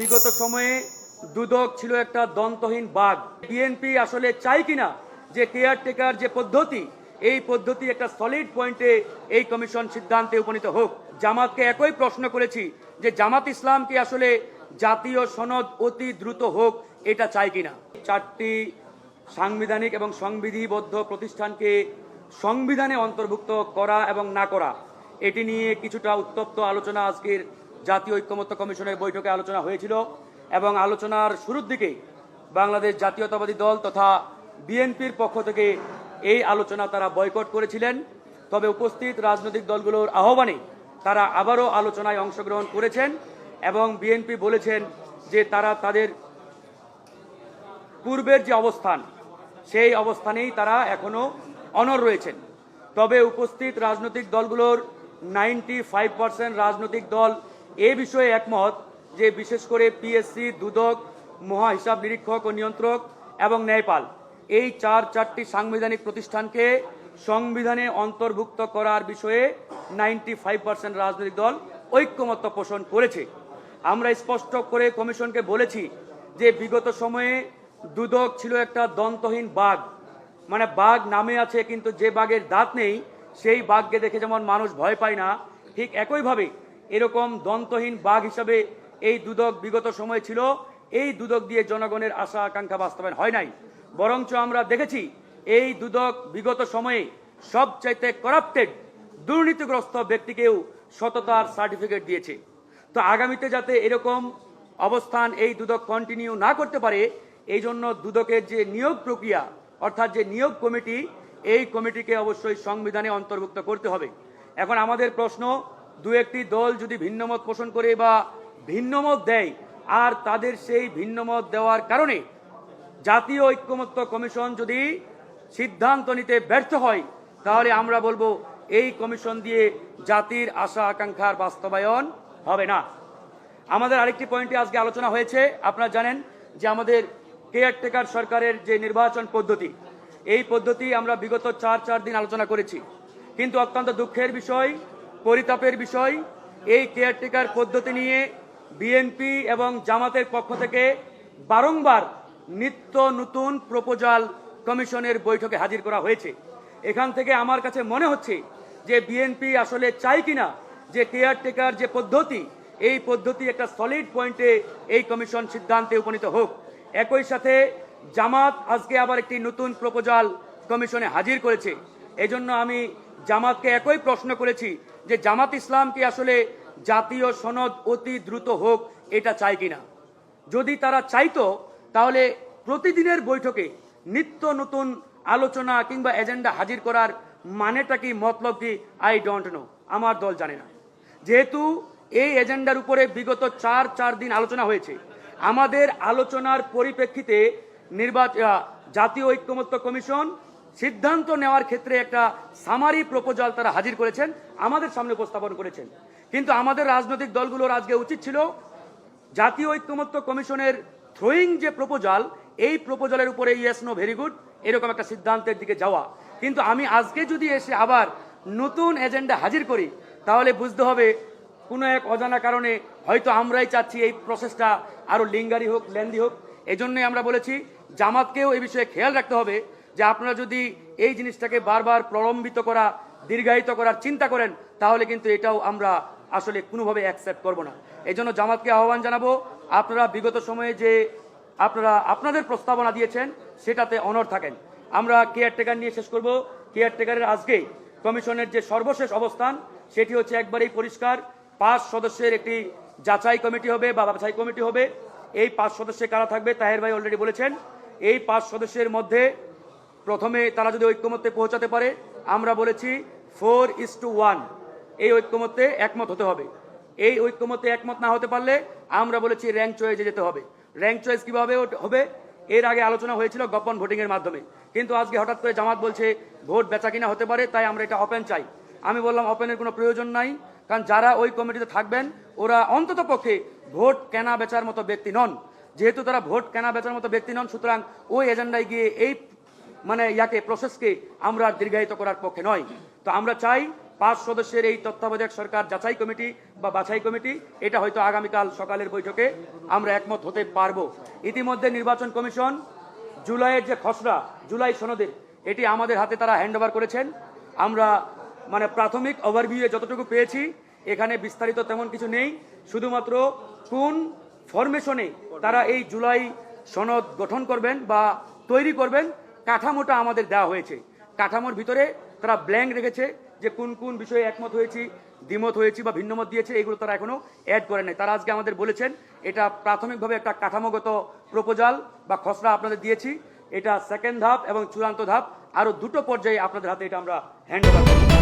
বিগত সময়ে দুদক ছিল একটা দন্তহীন বাঘ। বিএনপি আসলে চাই কিনা যে কেয়ারটেকার যে পদ্ধতি, এই পদ্ধতি একটা সলিড পয়েন্টে এই কমিশন সিদ্ধান্তে উপনীত হোক। জামাতকে একই প্রশ্ন করেছি যে জামাত ইসলাম কি আসলে জাতীয় সনদ অতি দ্রুত হোক, এটা চাই কিনা। চারটি সাংবিধানিক এবং সংবিধিবদ্ধ প্রতিষ্ঠানকে সংবিধানে অন্তর্ভুক্ত করা এবং না করা, এটি নিয়ে কিছুটা উত্তপ্ত আলোচনা আজকের জাতীয় ঐক্যমত্য কমিশনের বৈঠকে আলোচনা হয়েছিল এবং আলোচনার শুরুর দিকে বাংলাদেশ জাতীয়তাবাদী দল তথা বিএনপির পক্ষ থেকে এই আলোচনা তারা বয়কট করেছিলেন। তবে উপস্থিত রাজনৈতিক দলগুলোর আহ্বানে তারা আবারও আলোচনায় অংশগ্রহণ করেছেন এবং বিএনপি বলেছেন যে তারা তাদের পূর্বের যে অবস্থান, সেই অবস্থানেই তারা এখনো অনড় রয়েছেন। তবে উপস্থিত রাজনৈতিক দলগুলোর 95% রাজনৈতিক দল এ বিষয়ে একমত যে বিশেষ করে পিএসসি, দুদক, মহা হিসাব নিরীক্ষক ও নিয়ন্ত্রক এবং ন্যায়পাল, এই চারটি সাংবিধানিক প্রতিষ্ঠানকে সংবিধানে অন্তর্ভুক্ত করার বিষয়ে 95% রাজনৈতিক দল ঐক্যমত্য পোষণ করেছে। আমরা স্পষ্ট করে কমিশনকে বলেছি যে বিগত সময়ে দুদক ছিল একটা দন্তহীন বাঘ, মানে বাঘ নামে আছে কিন্তু যে বাঘের দাঁত নেই সেই বাঘকে দেখে যেমন মানুষ ভয় পায় না, ঠিক একইভাবে এরকম দন্তহীন বাঘ হিসাবে এই দুদক বিগত সময় ছিল। এই দুদক দিয়ে জনগণের আশা আকাঙ্ক্ষা বাস্তবায়ন হয় নাই, বরঞ্চ আমরা দেখেছি এই দুদক বিগত সময়ে সবচাইতে করাপ্টেড দুর্নীতিগ্রস্ত ব্যক্তিকেও সততার সার্টিফিকেট দিয়েছে। তো আগামীতে যাতে এরকম অবস্থান এই দুদক কন্টিনিউ না করতে পারে, এই জন্য দুদকের যে নিয়োগ প্রক্রিয়া অর্থাৎ যে নিয়োগ কমিটি, এই কমিটিকে অবশ্যই সংবিধানে অন্তর্ভুক্ত করতে হবে। এখন আমাদের প্রশ্ন, দু একটি দল যদি ভিন্নমত পোষণ করে বা ভিন্নমত দেয়, আর তাদের সেই ভিন্নমত দেওয়ার কারণে জাতীয় ঐক্যমত্য কমিশন যদি সিদ্ধান্ত নিতে ব্যর্থ হয়, তাহলে আমরা বলবো এই কমিশন দিয়ে জাতির আশা আকাঙ্ক্ষার বাস্তবায়ন হবে না। আমাদের আরেকটি পয়েন্টে আজকে আলোচনা হয়েছে, আপনারা জানেন যে আমাদের কেয়ারটেকার সরকারের যে নির্বাচন পদ্ধতি, এই পদ্ধতি আমরা বিগত চার দিন আলোচনা করেছি, কিন্তু অত্যন্ত দুঃখের বিষয়, পরিতাপের বিষয়, এই কেয়ারটেকার পদ্ধতি নিয়ে বিএনপি এবং জামাতের পক্ষ থেকে বারংবার নিত্য নতুন প্রপোজাল কমিশনের বৈঠকে হাজির করা হয়েছে। এখান থেকে আমার কাছে মনে হচ্ছে যে বিএনপি আসলে চাই কিনা যে কেয়ারটেকার যে পদ্ধতি, এই পদ্ধতি একটা সলিড পয়েন্টে এই কমিশন সিদ্ধান্তে উপনীত হোক। একই সাথে জামাত আজকে আবার একটি নতুন প্রপোজাল কমিশনে হাজির করেছে। এজন্য আমি জামাতকে একই প্রশ্ন করেছি যে জামাত ইসলাম কি আসলে জাতীয় সনদ অতি দ্রুত হোক, এটা চাই কিনা। যদি তারা চাইতো তাহলে প্রতিদিনের বৈঠকে নিত্য নতুন আলোচনা কিংবা এজেন্ডা হাজির করার মানেটা কি, মতলব কি, আই ডোন্ট নো, আমার দল জানে না। যেহেতু এই এজেন্ডার উপরে বিগত চার দিন আলোচনা হয়েছে, আমাদের আলোচনার পরিপ্রেক্ষিতে জাতীয় ঐক্যমত্য কমিশন সিদ্ধান্ত নেওয়ার ক্ষেত্রে একটা সামারি প্রপোজাল তারা হাজির করেছেন, আমাদের সামনে উপস্থাপন করেছেন। কিন্তু আমাদের রাজনৈতিক দলগুলোর আজকে উচিত ছিল জাতীয় ঐক্যমত্য কমিশনের থ্রোয়িং যে প্রপোজাল, এই প্রপোজালের উপরে ইয়েস নো ভেরি গুড এরকম একটা সিদ্ধান্তের দিকে যাওয়া। কিন্তু আমি আজকে যদি এসে আবার নতুন এজেন্ডা হাজির করি, তাহলে বুঝতে হবে কোনো এক অজানা কারণে হয়তো আমরাই চাচ্ছি এই প্রসেসটা আরও লিঙ্গারি হোক, লেন্দি হোক। এই জন্যই আমরা বলেছি জামাতকেও এই বিষয়ে খেয়াল রাখতে হবে যে আপনারা যদি এই জিনিসটাকে বারবার প্রলম্বিত করা, দীর্ঘায়িত করার চিন্তা করেন, তাহলে কিন্তু এটাও আমরা আসলে কোনোভাবে অ্যাকসেপ্ট করব না। এই জন্য জামাতকে আহ্বান জানাবো, আপনারা বিগত সময়ে যে আপনারা আপনাদের প্রস্তাবনা দিয়েছেন সেটাতে অনড় থাকেন। আমরা কেয়ারটেকার নিয়ে শেষ করব। কেয়ারটেকারের আজকে কমিশনের যে সর্বশেষ অবস্থান, সেটি হচ্ছে একবারেই পরিষ্কার। 5 সদস্যের একটি যাচাই কমিটি হবে বা বাছাই কমিটি হবে। এই 5 সদস্যে কারা থাকবে, তাহের ভাই অলরেডি বলেছেন। এই 5 সদস্যের মধ্যে প্রথমে তারা যদি ঐক্যমত্যে পৌঁছাতে পারে, আমরা বলেছি 4:1 এই ঐক্যমত্যে একমত হতে হবে। এই ঐক্যমত্যে একমত না হতে পারলে আমরা বলেছি র্যাঙ্ক চয়েসে যেতে হবে। র্যাঙ্ক চয়েস কিভাবে হবে, এর আগে আলোচনা হয়েছিল গোপন ভোটিং এর মাধ্যমে, কিন্তু আজকে হঠাৎ করে জামাত বলছে ভোট বেচা কিনা হতে পারে, তাই আমরা এটা ওপেন চাই। আমি বললাম ওপেনের কোনো প্রয়োজন নাই, কারণ যারা ওই কমিটিতে থাকবেন ওরা অন্তত পক্ষে ভোট কেনা বেচার মতো ব্যক্তি নন। যেহেতু তারা ভোট কেনা বেচার মতো ব্যক্তি নন, সুতরাং ওই এজেন্ডায় গিয়ে এই প্রসেসকে আমরা দীর্ঘায়িত করার পক্ষে নয়। তো আমরা চাই 5 সদস্যের এই তত্ত্বাবধায়ক সরকার যাচাই কমিটি বা বাছাই কমিটি, এটা হয়তো আগামীকাল সকালের বৈঠকে আমরা একমত হতে পারবো। ইতিমধ্যে নির্বাচন কমিশন জুলাইয়ের যে খসড়া, জুলাই সনদের, এটি আমাদের হাতে তারা হ্যান্ডওভার করেছেন। আমরা মানে প্রাথমিক ওভারভিউয়ে যতটুকু পেয়েছি, এখানে বিস্তারিত তেমন কিছু নেই। শুধুমাত্র কোন ফরমেশনে তারা এই জুলাই সনদ গঠন করবেন বা তৈরি করবেন, কাঠামোটা আমাদের দেওয়া হয়েছে। কাঠামোর ভিতরে তারা ব্ল্যাঙ্ক রেখেছে যে কোন কোন বিষয়ে একমত হয়েছি, দ্বিমত হয়েছি বা ভিন্নমত দিয়েছে, এগুলো তারা এখনো অ্যাড করে নাই। তারা আজকে আমাদের বলেছেন এটা প্রাথমিকভাবে একটা কাঠামোগত প্রপোজাল বা খসড়া আপনাদের দিয়েছি, এটা সেকেন্ড ধাপ এবং চূড়ান্ত ধাপ, আরও 2টো পর্যায়ে আপনাদের হাতে এটা আমরা হ্যান্ড ওভার করব।